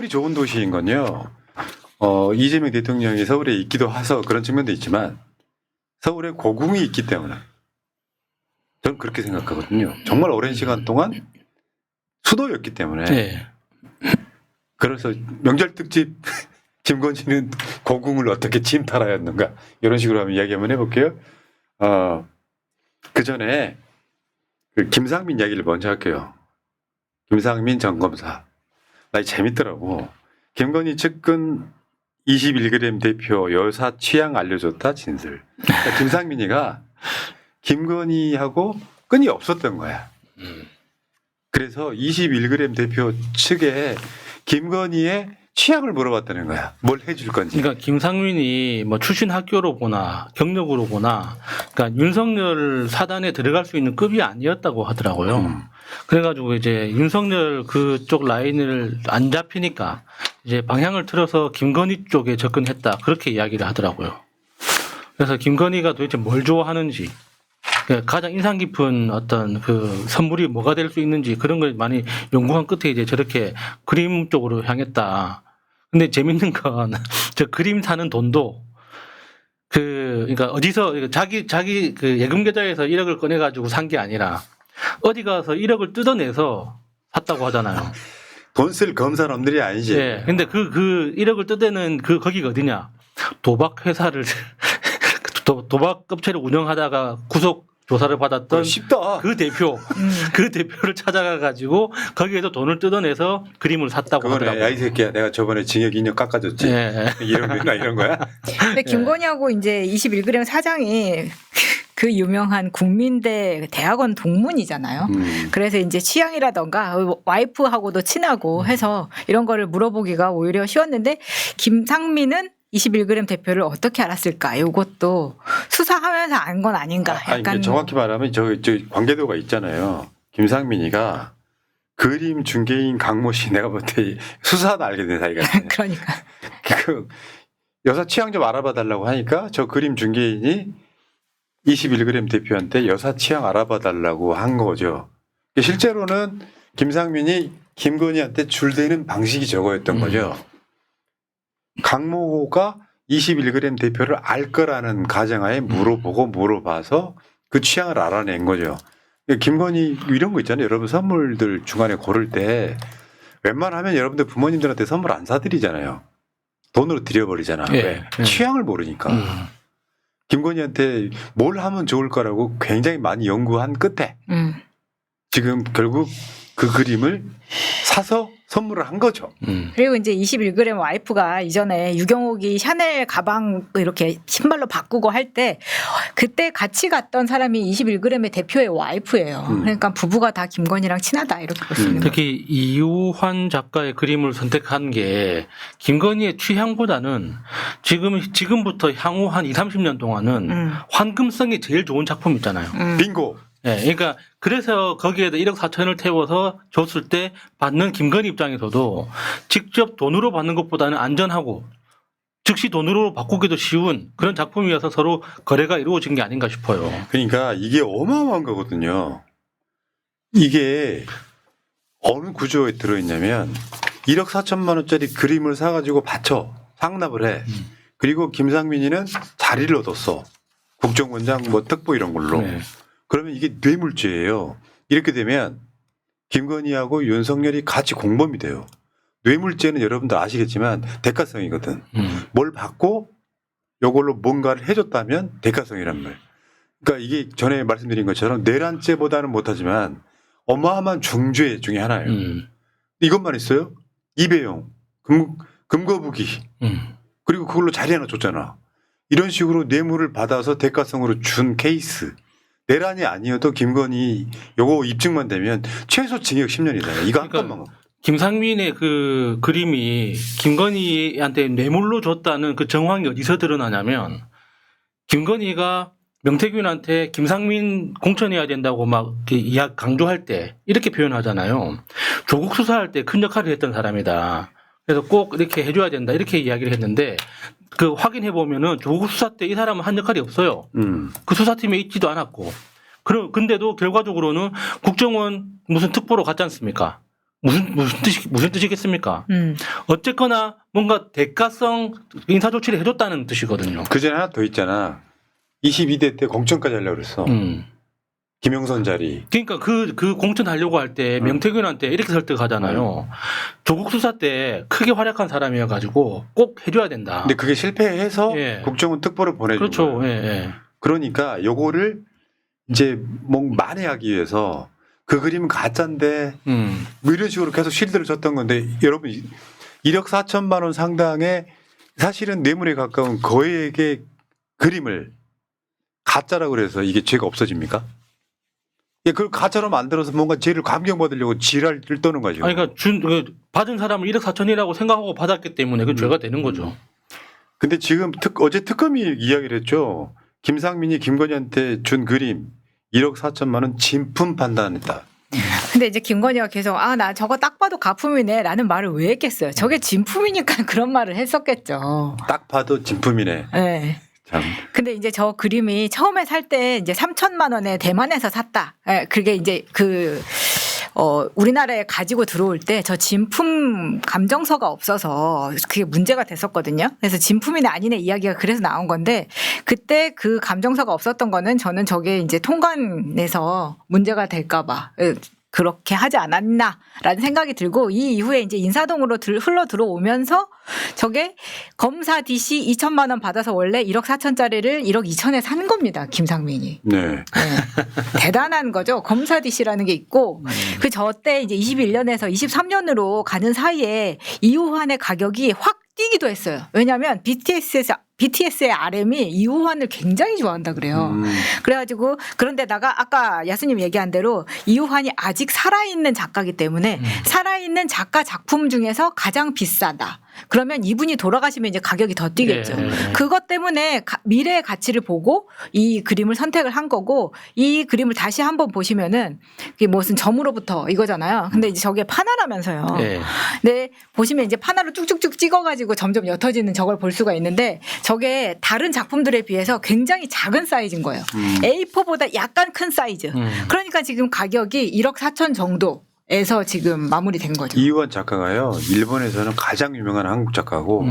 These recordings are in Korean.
서울이 좋은 도시인 건요. 이재명 대통령이 서울에 있기도 해서 그런 측면도 있지만 서울에 고궁이 있기 때문에 저는 그렇게 생각하거든요. 정말 오랜 시간 동안 수도였기 때문에. 네. 그래서 명절 특집 김건희는 고궁을 어떻게 침탈하였는가 이런 식으로 한번 이야기 한번 해볼게요. 그 전에 그 김상민 이야기를 먼저 할게요. 김상민 전 검사. 나 재밌더라고. 김건희 측근 21g 대표 여사 취향 알려줬다 진술. 그러니까 김상민이가 김건희하고 끈이 없었던 거야. 그래서 21g 대표 측에 김건희의 취향을 물어봤다는 거야. 뭘 해줄 건지. 그러니까 김상민이 뭐 출신 학교로 보나 경력으로 보나, 그러니까 윤석열 사단에 들어갈 수 있는 급이 아니었다고 하더라고요. 그래가지고 이제 윤석열 그쪽 라인을 안 잡히니까 이제 방향을 틀어서 김건희 쪽에 접근했다, 그렇게 이야기를 하더라고요. 그래서 김건희가 도대체 뭘 좋아하는지, 가장 인상 깊은 어떤 그 선물이 뭐가 될 수 있는지 그런 걸 많이 연구한 끝에 이제 저렇게 그림 쪽으로 향했다. 근데 재밌는 건 저 그림 사는 돈도 그러니까 어디서 자기 그 예금 계좌에서 1억을 꺼내 가지고 산 게 아니라 어디 가서 1억을 뜯어내서 샀다고 하잖아요. 돈 쓸 검사놈들이 아니지. 예. 근데 그 1억을 뜯어내는 거기가 어디냐? 도박 회사를 도박 업체를 운영하다가 구속 조사를 받았던 쉽다. 그 대표를 찾아가 가지고 거기에서 돈을 뜯어내서 그림을 샀다고 그거네. 하더라고요. 야, 이 새끼야. 내가 저번에 징역 2년 깎아줬지. 예. 이런 거야? 근데 김건희하고 이제 21g 사장이 그 유명한 국민대 대학원 동문이잖아요. 그래서 이제 취향이라던가 와이프하고도 친하고 해서 이런 거를 물어보기가 오히려 쉬웠는데 김상민은 21g 대표를 어떻게 알았을까? 이것도 수사하면서 안 건 아닌가? 아니, 약간 정확히 말하면 저 관계도가 있잖아요. 김상민이가 그림 중개인 강모 씨 내가 볼 때 수사도 알게 된 사이가 그러니까 그 여사 취향 좀 알아봐 달라고 하니까 저 그림 중개인이 21g 대표한테 여사 취향 알아봐 달라고 한 거죠. 실제로는 김상민이 김건희한테 줄대는 방식이 저거였던 거죠. 강모가 21g 대표를 알 거라는 가정하에 물어봐서 그 취향을 알아낸 거죠. 김건희 이런 거 있잖아요. 여러분 선물들 중간에 고를 때 웬만하면 여러분들 부모님들한테 선물 안 사드리잖아요. 돈으로 드려버리잖아. 예. 왜? 취향을 모르니까. 김건희한테 뭘 하면 좋을까라고 굉장히 많이 연구한 끝에 지금 결국 그 그림을 사서 선물을 한 거죠. 그리고 이제 21g 와이프가 이전에 유경옥이 샤넬 가방 이렇게 신발로 바꾸고 할 때 그때 같이 갔던 사람이 21g의 대표의 와이프예요. 그러니까 부부가 다 김건희랑 친하다 이렇게 볼 수 있는 거예요. 특히 이우환 작가의 그림을 선택한 게 김건희의 취향보다는 지금부터 향후 한 20-30년 동안은 환금성이 제일 좋은 작품 있잖아요. 빙고. 예, 그러니까 그래서 거기에다 1억 4천을 태워서 줬을 때 받는 김건희 입장에서도 직접 돈으로 받는 것보다는 안전하고 즉시 돈으로 바꾸기도 쉬운 그런 작품이어서 서로 거래가 이루어진 게 아닌가 싶어요. 그러니까 이게 어마어마한 거거든요. 이게 어느 구조에 들어있냐면 1억 4천만 원짜리 그림을 사가지고 바쳐 상납을 해. 그리고 김상민이는 자리를 얻었어. 국정원장 뭐 특보 이런 걸로. 네. 그러면 이게 뇌물죄예요. 이렇게 되면 김건희하고 윤석열이 같이 공범이 돼요. 뇌물죄는 여러분들 아시겠지만 대가성이거든. 뭘 받고 이걸로 뭔가를 해줬다면 대가성이란 말. 그러니까 이게 전에 말씀드린 것처럼 내란죄보다는 못하지만 어마어마한 중죄 중에 하나예요. 이것만 있어요? 이배용, 금거북이 그리고 그걸로 자리 하나 줬잖아. 이런 식으로 뇌물을 받아서 대가성으로 준 케이스. 내란이 아니어도 김건희 요거 입증만 되면 최소 징역 10년이다. 이거 한 그러니까 건만. 김상민의 그 그림이 김건희한테 뇌물로 줬다는 그 정황이 어디서 드러나냐면 김건희가 명태균한테 김상민 공천해야 된다고 막 강조할 때 이렇게 표현하잖아요. 조국 수사할 때 큰 역할을 했던 사람이다. 그래서 꼭 이렇게 해줘야 된다 이렇게 이야기를 했는데 그 확인해 보면은 조국 수사 때 이 사람은 한 역할이 없어요. 그 수사팀에 있지도 않았고. 근데도 결과적으로는 국정원 무슨 특보로 갔지 않습니까? 무슨 뜻이겠습니까? 음. 어쨌거나 뭔가 대가성 인사 조치를 해줬다는 뜻이거든요. 그전에 하나 더 있잖아. 22대 때 공천까지 하려고 그랬어. 김영선 자리. 그러니까 그 공천 하려고 할 때 명태균한테 이렇게 설득하잖아요. 조국 수사 때 크게 활약한 사람이어가지고 꼭 해줘야 된다. 근데 그게 실패해서 예. 국정원 특보를 보내준 그렇죠. 거예요. 예, 예. 그러니까 요거를 이제 뭐 만회하기 위해서 그 그림은 가짜인데 뭐 이런 식으로 계속 실드를 쳤던 건데 여러분 1억 4천만 원 상당의 사실은 뇌물에 가까운 거액의 그림을 가짜라고 그래서 이게 죄가 없어집니까? 예, 그걸 가짜로 만들어서 뭔가 죄를 감경받으려고 지랄을 떠는 거죠. 아니, 그러니까 받은 사람을 1억 4천이라고 생각하고 받았기 때문에 그 죄가 되는 거죠. 근데 지금 어제 특검이 이야기를 했죠. 김상민이 김건희한테 준 그림 1억 4천만 원 진품 판단했다. 근데 이제 김건희가 계속 나 저거 딱 봐도 가품이네라는 말을 왜 했겠어요? 저게 진품이니까 그런 말을 했었겠죠. 딱 봐도 진품이네. 네. 참. 근데 이제 저 그림이 처음에 살 때 이제 3천만 원에 대만에서 샀다. 그게 이제 우리나라에 가지고 들어올 때 저 진품 감정서가 없어서 그게 문제가 됐었거든요. 그래서 진품이네 아니네 이야기가 그래서 나온 건데 그때 그 감정서가 없었던 거는 저는 저게 이제 통관에서 문제가 될까봐 그렇게 하지 않았나라는 생각이 들고 이 이후에 이제 인사동으로 흘러 들어오면서 저게 검사 DC 2천만 원 받아서 원래 1억 4천짜리를 1억 2천에 산 겁니다. 김상민이. 네. 네. 대단한 거죠. 검사 DC라는 게 있고 저 때 이제 21년에서 23년으로 가는 사이에 이우환의 가격이 확 뛰기도 했어요. 왜냐하면 BTS의 RM이 이우환을 굉장히 좋아한다 그래요. 그래가지고 그런데다가 아까 야스님 얘기한 대로 이우환이 아직 살아있는 작가이기 때문에 살아있는 작가 작품 중에서 가장 비싸다. 그러면 이분이 돌아가시면 이제 가격이 더 뛰겠죠. 예. 그것 때문에 미래의 가치를 보고 이 그림을 선택을 한 거고 이 그림을 다시 한번 보시면은 이게 무슨 점으로부터 이거잖아요. 근데 이제 저게 판화라면서요. 예. 네, 보시면 이제 판화로 쭉쭉쭉 찍어가지고 점점 옅어지는 저걸 볼 수가 있는데 저게 다른 작품들에 비해서 굉장히 작은 사이즈인 거예요. A4보다 약간 큰 사이즈. 그러니까 지금 가격이 1억 4천 정도에서 지금 마무리된 거죠. 이우환 작가가요. 일본에서는 가장 유명한 한국 작가고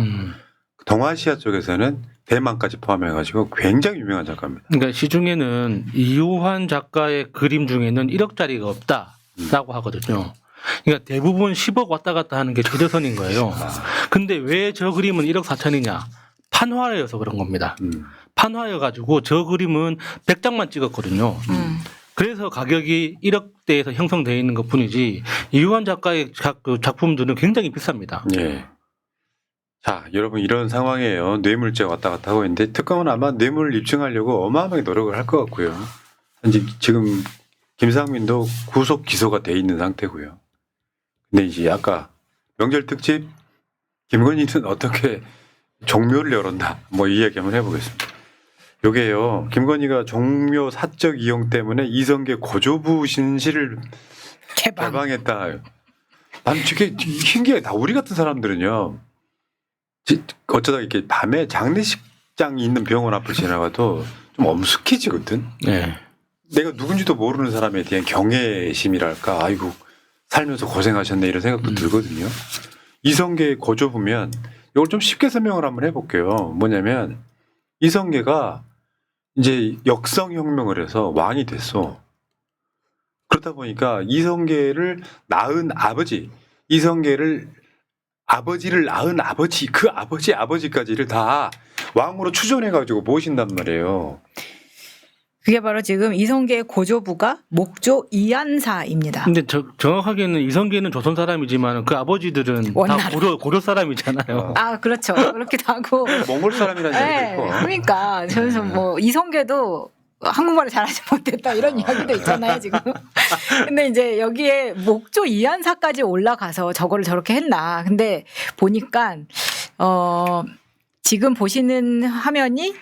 동아시아 쪽에서는 대만까지 포함해가지고 굉장히 유명한 작가입니다. 그러니까 시중에는 이우환 작가의 그림 중에는 1억짜리가 없다라고 하거든요. 그러니까 대부분 10억 왔다 갔다 하는 게 최저선인 거예요. 근데 왜 저 그림은 1억 4천이냐? 판화여서 그런 겁니다. 판화여가지고 저 그림은 100장만 찍었거든요. 그래서 가격이 1억대에서 형성되어 있는 것 뿐이지 이우환 작가의 작품들은 굉장히 비쌉니다. 예. 자, 여러분 이런 상황이에요. 뇌물죄가 왔다 갔다 하고 있는데 특검은 아마 뇌물을 입증하려고 어마어마하게 노력을 할 것 같고요. 현재 지금 김상민도 구속 기소가 돼 있는 상태고요. 근데 이제 아까 명절 특집 김건희는 어떻게 종묘를 열었나 뭐 이 얘기 한번 해보겠습니다. 요게요. 김건희가 종묘 사적 이용 때문에 이성계 고조부 신실을 개방했다. 난 되게 신기해. 다 우리 같은 사람들은요. 어쩌다 이렇게 밤에 장례식장이 있는 병원 앞을 지나가도 좀 엄숙해지거든. 네. 내가 누군지도 모르는 사람에 대한 경외심이랄까. 아이고 살면서 고생하셨네 이런 생각도 들거든요. 이성계의 고조부면 이걸 좀 쉽게 설명을 한번 해볼게요. 뭐냐면 이성계가 이제 역성혁명을 해서 왕이 됐어. 그렇다 보니까 이성계를 낳은 아버지, 이성계를 아버지를 낳은 아버지, 그 아버지까지를 다 왕으로 추존해가지고 모신단 말이에요. 그게 바로 지금 이성계의 고조부가 목조 이안사입니다. 근데 정확하게는 이성계는 조선 사람이지만 그 아버지들은 원나라. 다 고려 사람이잖아요. 아, 그렇죠. 그렇기도 하고. 몽골 사람이라는 네, 얘기도 있고. 그러니까 저는 뭐 이성계도 한국말을 잘하지 못했다 이런 이야기도 있잖아요 지금. 근데 이제 여기에 목조 이안사까지 올라가서 저거를 저렇게 했나. 근데 보니까 지금 보시는 화면이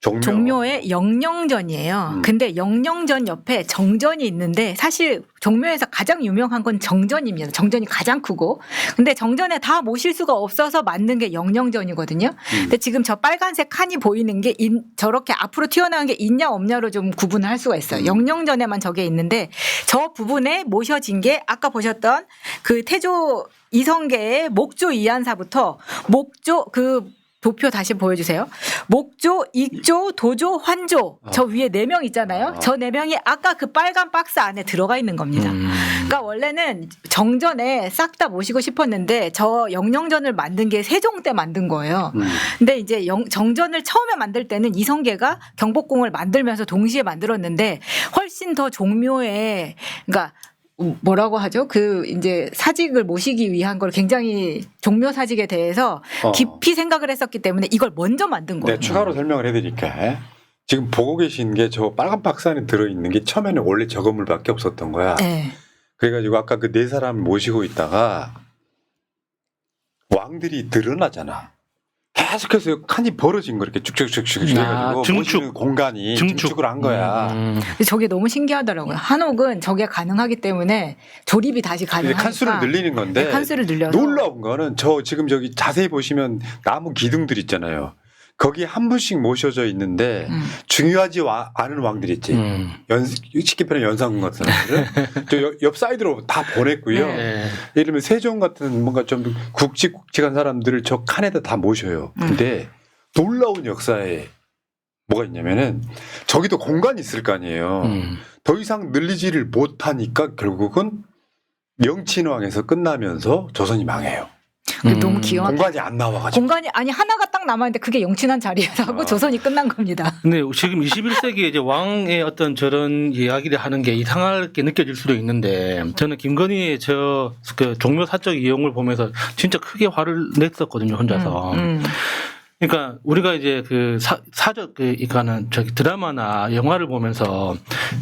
종묘의 영령전이에요. 근데 영령전 옆에 정전이 있는데 사실 종묘에서 가장 유명한 건 정전입니다. 정전이 가장 크고. 근데 정전에 다 모실 수가 없어서 만든 게 영령전이거든요. 근데 지금 저 빨간색 칸이 보이는 게 저렇게 앞으로 튀어나온 게 있냐 없냐로 좀 구분을 할 수가 있어요. 영령전에만 저게 있는데 저 부분에 모셔진 게 아까 보셨던 그 태조 이성계의 목조 이한사부터 목조 도표 다시 보여주세요. 목조, 익조, 도조, 환조. 저 위에 4명 있잖아요. 저 4명이 아까 그 빨간 박스 안에 들어가 있는 겁니다. 그러니까 원래는 정전에 싹 다 모시고 싶었는데 저 영령전을 만든 게 세종 때 만든 거예요. 근데 이제 정전을 처음에 만들 때는 이성계가 경복궁을 만들면서 동시에 만들었는데 훨씬 더 종묘에 그러니까 뭐라고 하죠? 이제 사직을 모시기 위한 걸 굉장히 종묘 사직에 대해서 깊이 생각을 했었기 때문에 이걸 먼저 만든 거예요. 네, 추가로 설명을 해드릴게. 지금 보고 계신 게 저 빨간 박스 안에 들어있는 게 처음에는 원래 저 건물밖에 없었던 거야. 네. 그래가지고 아까 그 4사람 모시고 있다가 왕들이 늘어나잖아. 계속해서 칸이 벌어진 거 이렇게 쭉쭉쭉쭉 해가지고 모시는 공간이 증축을 한 거야. 근데 저게 너무 신기하더라고요. 한옥은 저게 가능하기 때문에 조립이 다시 가능하니까. 칸수를 늘리는 건데 네, 칸수를 늘려서. 놀라운 거는 지금 저기 자세히 보시면 나무 기둥들 있잖아요. 거기에 한 분씩 모셔져 있는데 중요하지 않은 왕들 있지. 쉽게 표현하면 연상군 같은 사람들은 저 옆 사이드로 다 보냈고요. 네. 예를 들면 세종 같은 뭔가 좀 굵직굵직한 사람들을 저 칸에다 다 모셔요. 근데 놀라운 역사에 뭐가 있냐면은 저기도 공간이 있을 거 아니에요. 더 이상 늘리지를 못하니까 결국은 명친왕에서 끝나면서 조선이 망해요. 너무 귀여워. 공간이 안 나와가지고. 공간이 아니 하나가 딱 남았는데 그게 영친한 자리라고 조선이 끝난 겁니다. 근데 지금 21세기에 이제 왕의 어떤 저런 이야기를 하는 게 이상하게 느껴질 수도 있는데 저는 김건희의 그 종묘 사적 이용을 보면서 진짜 크게 화를 냈었거든요, 혼자서. 그러니까 우리가 이제 이거는 저기 드라마나 영화를 보면서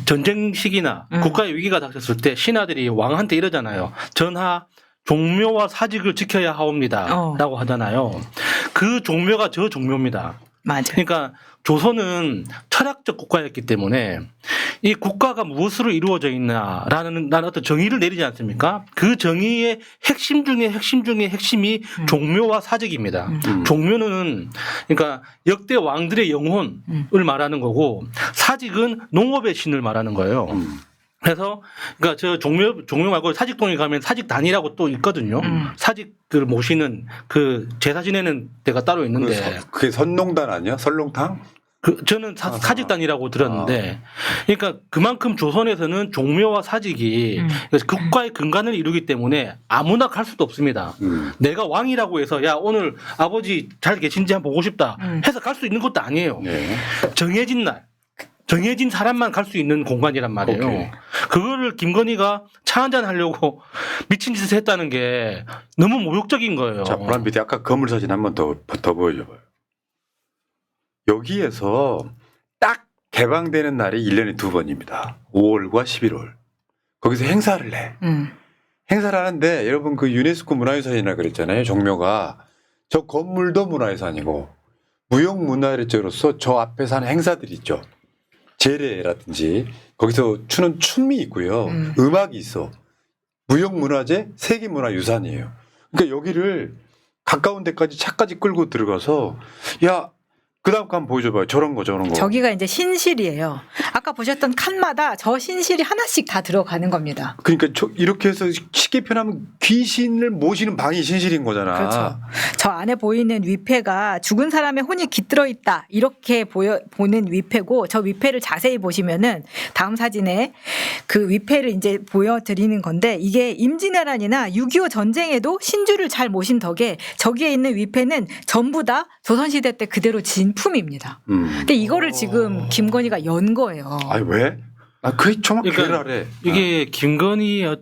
전쟁 시기나 국가의 위기가 닥쳤을 때 신하들이 왕한테 이러잖아요. 전하 종묘와 사직을 지켜야 하옵니다. 라고 하잖아요. 그 종묘가 저 종묘입니다. 맞아요. 그러니까 조선은 철학적 국가였기 때문에 이 국가가 무엇으로 이루어져 있나라는 어떤 정의를 내리지 않습니까? 그 정의의 핵심 중에 핵심이 종묘와 사직입니다. 종묘는 그러니까 역대 왕들의 영혼을 말하는 거고 사직은 농업의 신을 말하는 거예요. 그래서 그러니까 저 종묘 말고 사직동에 가면 사직단이라고 또 있거든요. 사직을 모시는 그 제사 지내는 데가 따로 있는데 그게 선농단 아니야? 설렁탕? 저는 사직단이라고 들었는데 그러니까 그만큼 조선에서는 종묘와 사직이 국가의 근간을 이루기 때문에 아무나 갈 수도 없습니다. 내가 왕이라고 해서 야 오늘 아버지 잘 계신지 한번 보고 싶다 해서 갈 수 있는 것도 아니에요. 네. 정해진 사람만 갈 수 있는 공간이란 말이에요. 오케이. 그거를 김건희가 차 한잔 하려고 미친 짓을 했다는 게 너무 모욕적인 거예요. 자, 보람빛이 아까 건물 사진 한 번 더 보여줘봐요. 여기에서 딱 개방되는 날이 1년에 2번입니다. 5월과 11월. 거기서 행사를 해. 행사를 하는데 여러분 그 유네스코 문화유산이라 그랬잖아요. 종묘가. 저 건물도 문화유산이고 무형문화유적으로서 저 앞에서 하는 행사들이 있죠. 제례라든지 거기서 추는 춤이 있고요. 음악이 있어. 무형문화재 세계문화유산이에요. 그러니까 여기를 가까운 데까지 차까지 끌고 들어가서 야 그다음 거 한번 보여줘봐요. 저런 거. 저기가 이제 신실이에요. 아까 보셨던 칸마다 저 신실이 하나씩 다 들어가는 겁니다. 그러니까 이렇게 해서 쉽게 표현하면 귀신을 모시는 방이 신실인 거잖아. 그렇죠. 저 안에 보이는 위패가 죽은 사람의 혼이 깃들어 있다 이렇게 보는 위패고 저 위패를 자세히 보시면은 다음 사진에 그 위패를 이제 보여드리는 건데 이게 임진왜란이나 6.25 전쟁에도 신주를 잘 모신 덕에 저기에 있는 위패는 전부 다 조선시대 때 그대로 진품입니다. 근데 이거를 지금 김건희가 연 거예요. 아니 왜? 그게 정말 괴랄해. 이게 김건희가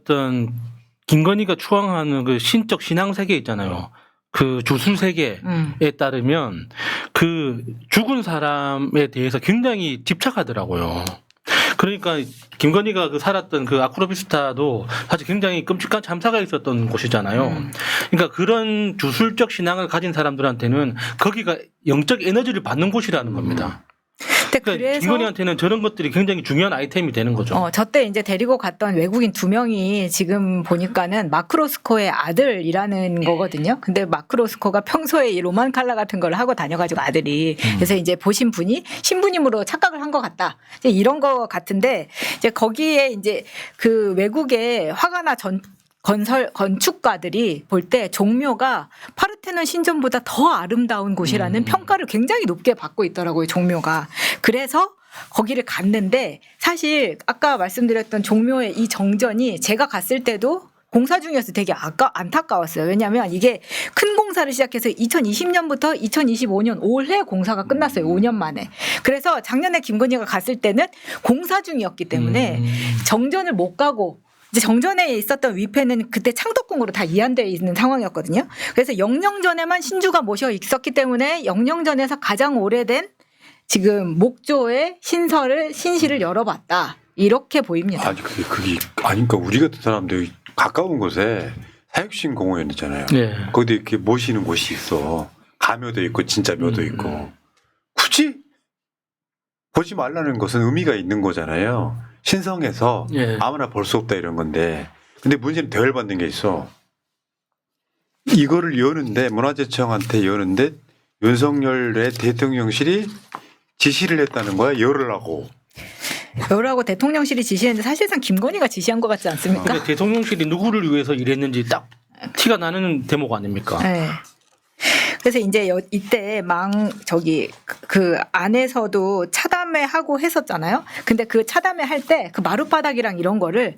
추앙하는 그 신적 신앙 세계 있잖아요. 그 주술 세계에 따르면 그 죽은 사람에 대해서 굉장히 집착하더라고요. 그러니까 김건희가 그 살았던 그 아크로비스타도 사실 굉장히 끔찍한 참사가 있었던 곳이잖아요. 그러니까 그런 주술적 신앙을 가진 사람들한테는 거기가 영적 에너지를 받는 곳이라는 겁니다. 근데 그러니까 그래서 김건희한테는 저런 것들이 굉장히 중요한 아이템이 되는 거죠. 저때 이제 데리고 갔던 외국인 2명이 지금 보니까는 마크 로스코의 아들이라는 거거든요. 근데 마크 로스코가 평소에 이 로만 칼라 같은 걸 하고 다녀가지고 아들이 그래서 이제 보신 분이 신부님으로 착각을 한 것 같다. 이제 이런 거 같은데 이제 거기에 이제 그 외국의 화가나 건축가들이 볼 때 종묘가 파르테논 신전보다 더 아름다운 곳이라는 평가를 굉장히 높게 받고 있더라고요, 종묘가. 그래서 거기를 갔는데 사실 아까 말씀드렸던 종묘의 이 정전이 제가 갔을 때도 공사 중이어서 되게 안타까웠어요. 왜냐하면 이게 큰 공사를 시작해서 2020년부터 2025년 올해 공사가 끝났어요. 5년 만에. 그래서 작년에 김건희가 갔을 때는 공사 중이었기 때문에 정전을 못 가고 이제 정전에 있었던 위패는 그때 창덕궁으로 다 이안되어 있는 상황이었거든요. 그래서 영령전에만 신주가 모셔 있었기 때문에 영령전에서 가장 오래된 지금 목조의 신시를 열어봤다. 이렇게 보입니다. 아니 그게 아니까 우리 같은 사람들 가까운 곳에 사육신 공원이 있잖아요. 네. 거기도 이렇게 모시는 곳이 있어. 가묘도 있고 진짜 묘도 있고. 굳이 보지 말라는 것은 의미가 있는 거잖아요. 신성해서 예. 아무나 볼 수 없다 이런 건데. 근데 문제는 대여를 받는 게 있어. 이거를 여는데 문화재청한테 여는데 윤석열의 대통령실이 지시를 했다는 거야. 열으라고. 열하고 대통령실이 지시했는데 사실상 김건희가 지시한 것 같지 않습니까? 근데 대통령실이 누구를 위해서 일했는지 딱 티가 나는 대목 아닙니까? 네. 그래서 이제 이때 그 안에서도 차담회 하고 했었잖아요. 근데 그 차담회 할 때 그 마룻바닥이랑 이런 거를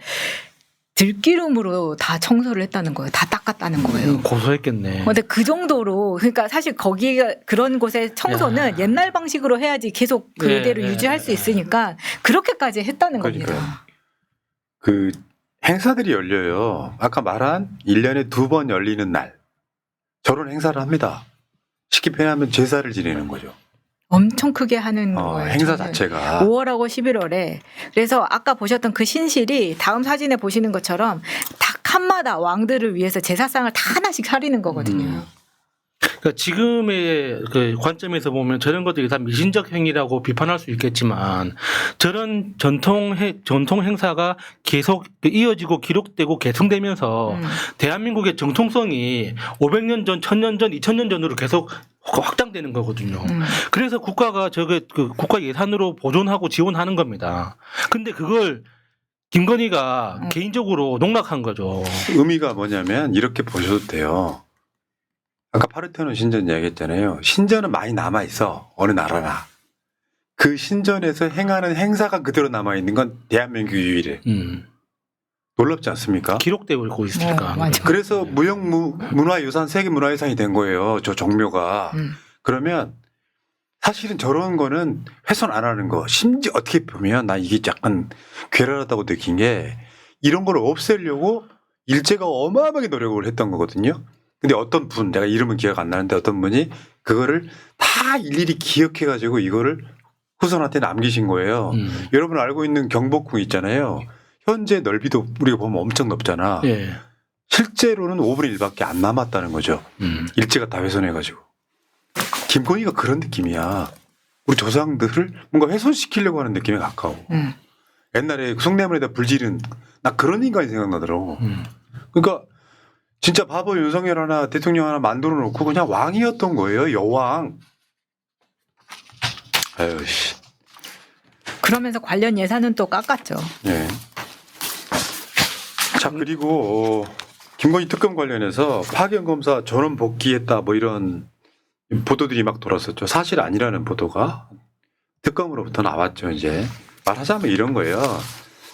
들기름으로 다 청소를 했다는 거예요. 다 닦았다는 거예요. 고소했겠네. 근데 그 정도로 그러니까 사실 거기가 그런 곳의 청소는 옛날 방식으로 해야지 계속 그대로 유지할 수 있으니까 그렇게까지 했다는 겁니다. 그 행사들이 열려요. 아까 말한 1년에 2번 열리는 날. 저런 행사를 합니다. 쉽게 표현하면 제사를 지내는 거죠. 엄청 크게 하는 거예요. 행사 저는. 자체가. 5월하고 11월에. 그래서 아까 보셨던 그 신실이 다음 사진에 보시는 것처럼 각 칸마다 왕들을 위해서 제사상을 다 하나씩 차리는 거거든요. 그러니까 지금의 그 관점에서 보면 저런 것들이 다 미신적 행위라고 비판할 수 있겠지만 저런 전통 행사가 계속 이어지고 기록되고 계승되면서 대한민국의 정통성이 500년 전, 1000년 전, 2000년 전으로 계속 확장되는 거거든요. 그래서 국가가 그 국가 예산으로 보존하고 지원하는 겁니다. 근데 그걸 김건희가 개인적으로 농락한 거죠. 의미가 뭐냐면 이렇게 보셔도 돼요. 아까 파르테논 신전 이야기했잖아요. 신전은 많이 남아있어. 어느 나라나. 그 신전에서 행하는 행사가 그대로 남아있는 건 대한민국 유일해. 놀랍지 않습니까? 기록되고 있으니까. 맞아. 그래서 문화유산 세계문화유산이 된 거예요. 저 종묘가. 그러면 사실은 저런 거는 훼손 안 하는 거. 심지어 어떻게 보면 나 이게 약간 괴랄하다고 느낀 게 이런 걸 없애려고 일제가 어마어마하게 노력을 했던 거거든요. 근데 어떤 분, 내가 이름은 기억 안 나는데 어떤 분이 그거를 다 일일이 기억해가지고 이거를 후손한테 남기신 거예요. 여러분 알고 있는 경복궁 있잖아요. 현재 넓이도 우리가 보면 엄청 넓잖아. 예. 실제로는 5분의 1밖에 안 남았다는 거죠. 일제가 다 훼손해가지고. 김건희가 그런 느낌이야. 우리 조상들을 뭔가 훼손시키려고 하는 느낌에 가까워. 옛날에 숭례문에다 불지른 나 그런 인간이 생각나더라고. 그러니까 진짜 바보 윤석열 하나 대통령 하나 만들어 놓고 그냥 왕이었던 거예요. 여왕. 아유 씨. 그러면서 관련 예산은 또 깎았죠. 네. 자 그리고 김건희 특검 관련해서 파견 검사 전원 복귀했다 뭐 이런 보도들이 막 돌았었죠. 사실 아니라는 보도가 특검으로부터 나왔죠. 이제 말하자면 이런 거예요.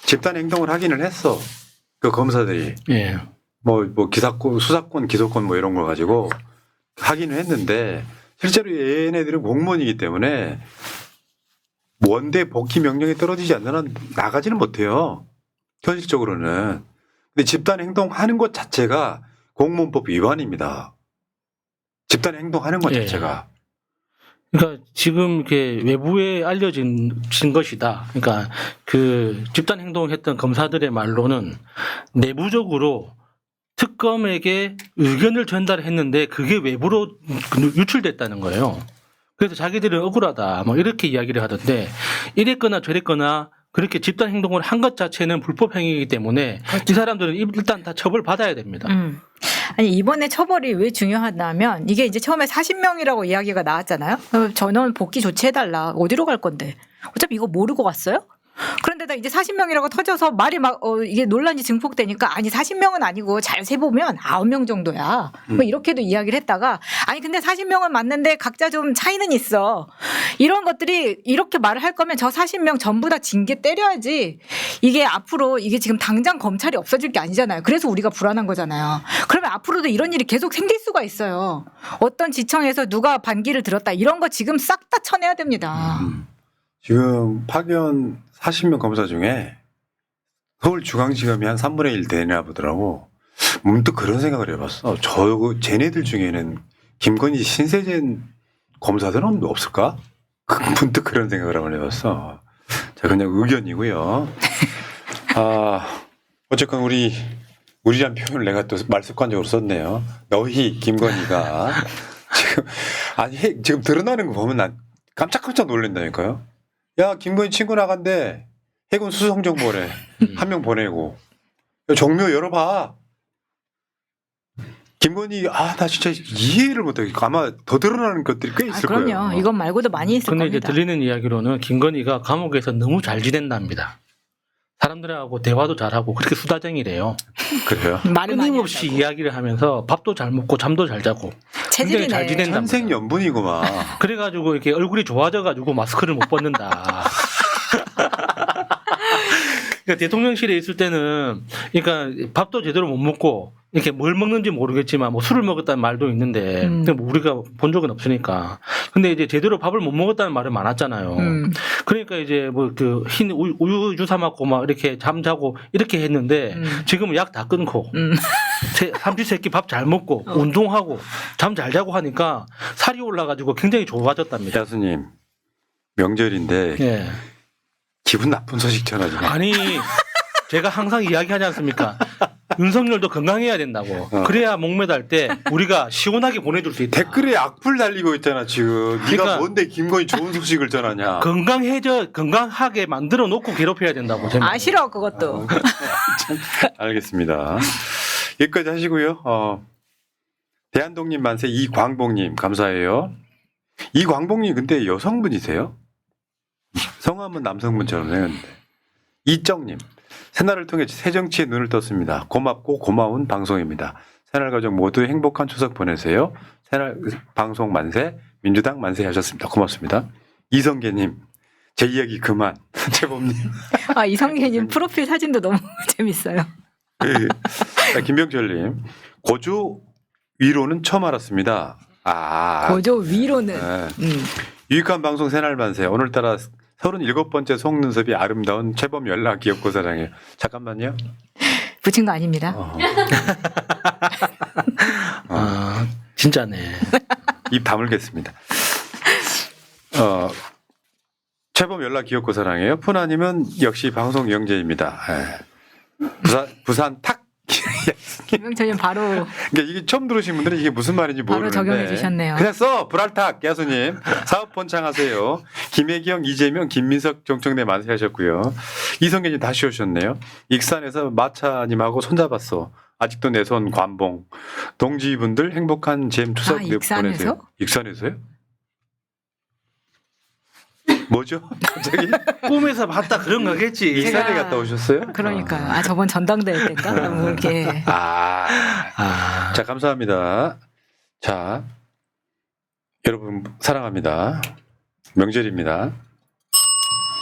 집단 행동을 확인을 했어. 그 검사들이. 예. 뭐 기사권, 수사권, 기소권 뭐 이런 걸 가지고 확인을 했는데 실제로 얘네들은 공무원이기 때문에 원대 복귀 명령이 떨어지지 않는 한 나가지는 못해요. 현실적으로는. 근데 집단 행동하는 것 자체가 공무원법 위반입니다. 집단 행동하는 것 예. 자체가. 그러니까 지금 이렇게 외부에 알려진 것이다. 그러니까 그 집단 행동했던 검사들의 말로는 내부적으로 특검에게 의견을 전달했는데 그게 외부로 유출됐다는 거예요. 그래서 자기들은 억울하다 뭐 이렇게 이야기를 하던데 이랬거나 저랬거나 그렇게 집단 행동을 한 것 자체는 불법 행위이기 때문에 이 사람들은 일단 다 처벌받아야 됩니다. 아니 이번에 처벌이 왜 중요하냐면 이게 이제 처음에 40명이라고 이야기가 나왔잖아요. 전원 복귀 조치해달라. 어디로 갈 건데? 어차피 이거 모르고 갔어요? 그런데다 이제 40명이라고 터져서 말이 막 이게 논란이 증폭되니까 아니 40명은 아니고 잘 세보면 9명 정도야. 뭐 이렇게도 이야기를 했다가 아니 근데 40명은 맞는데 각자 좀 차이는 있어. 이런 것들이 이렇게 말을 할 거면 저 40명 전부 다 징계 때려야지. 이게 앞으로 이게 지금 당장 검찰이 없어질 게 아니잖아요. 그래서 우리가 불안한 거잖아요. 그러면 앞으로도 이런 일이 계속 생길 수가 있어요. 어떤 지청에서 누가 반기를 들었다 이런 거 지금 싹 다 쳐내야 됩니다. 지금 파견 40명 검사 중에 서울중앙지검이 한 3분의 1 되나 보더라고. 문득 그런 생각을 해봤어. 쟤네들 중에는 김건희 신세진 검사들은 없을까? 문득 그런 생각을 한번 해봤어. 자, 그냥 의견이고요. 어쨌건 우리란 표현을 내가 또 말습관적으로 썼네요. 너희 김건희가 지금 드러나는 거 보면 난 깜짝깜짝 놀란다니까요. 야, 김건희 친구 나간대. 해군 수송정보래. 한 명 보내고. 야, 정묘 열어봐. 김건희, 나 진짜 이해를 못하겠고 아마 더 드러나는 것들이 꽤 있을 거예요. 그럼요. 이건 말고도 많이 있을 근데 겁니다. 이제 들리는 이야기로는 김건희가 감옥에서 너무 잘 지낸답니다. 사람들하고 대화도 잘하고 그렇게 수다쟁이래요. 그래요? 말을 많이 끊임없이 한다고. 이야기를 하면서 밥도 잘 먹고 잠도 잘 자고 굉장히 잘 체질이네. 지낸답니다. 천생연분이구만. 그래가지고 이렇게 얼굴이 좋아져가지고 마스크를 못 벗는다. 그러니까 대통령실에 있을 때는 그러니까 밥도 제대로 못 먹고 이렇게 뭘 먹는지 모르겠지만 뭐 술을 먹었다는 말도 있는데 근데 뭐 우리가 본 적은 없으니까. 근데 이제 제대로 밥을 못 먹었다는 말은 많았잖아요. 그러니까 이제 뭐 그 흰 우유 주사 맞고 막 이렇게 잠자고 이렇게 했는데 지금은 약 다 끊고 삼시세끼 밥 잘 먹고 운동하고 잠 잘 자고 하니까 살이 올라가지고 굉장히 좋아졌답니다. 야수님, 명절인데 예. 기분 나쁜 소식 전하지 마. 아니 제가 항상 이야기하지 않습니까? 윤석열도 건강해야 된다고. 그래야 목매달 때 우리가 시원하게 보내줄 수 있다. 댓글에 악플 달리고 있잖아 지금. 네가 그러니까 뭔데 김건희 좋은 소식을 전하냐. 건강하게 만들어 놓고 괴롭혀야 된다고. 제 말은. 싫어 그것도. 알겠습니다. 여기까지 하시고요. 대한독립 만세 이광복님 감사해요. 이광복님 근데 여성분이세요? 성함은 남성분처럼 생겼는데. 이정님 새날을 통해 새정치에 눈을 떴습니다. 고맙고 고마운 방송입니다. 새날 가족 모두 행복한 추석 보내세요. 새날 방송 만세 민주당 만세 하셨습니다. 고맙습니다. 이성계님 제 이야기 그만. 재범님. 이성계님 프로필 사진도 너무 재밌어요. 김병철님 고조 위로는 처음 알았습니다. 고조 위로는. 네. 유익한 방송 새날 만세. 오늘따라 37번째 속눈썹이 아름다운 최범 연락 귀엽고 사랑해요. 잠깐만요. 붙인 거 아닙니다. 진짜네. 입 다물겠습니다. 최범 연락 귀엽고 사랑해요. 푸나님은 역시 방송 영재입니다. 부산 탁. 김명철님 바로 그러니까 이게 처음 들으신 분들은 이게 무슨 말인지 바로 모르는데 적용해 주셨네요. 그냥 써 불알탁 야수님 사업 번창하세요. 김혜경, 이재명, 김민석 정청래 만세하셨고요. 이성계님 다시 오셨네요. 익산에서 마차님하고 손잡았어. 아직도 내 손 관봉. 동지분들 행복한 잼 추석 익산에서? 보내세요. 익산에서요? 뭐죠? 갑자기 꿈에서 봤다 그런 거겠지. 익산에 갔다 오셨어요? 그러니까요. 저번 전당대회 때인가? 뭐 이렇게. 자, 감사합니다. 자, 여러분 사랑합니다. 명절입니다.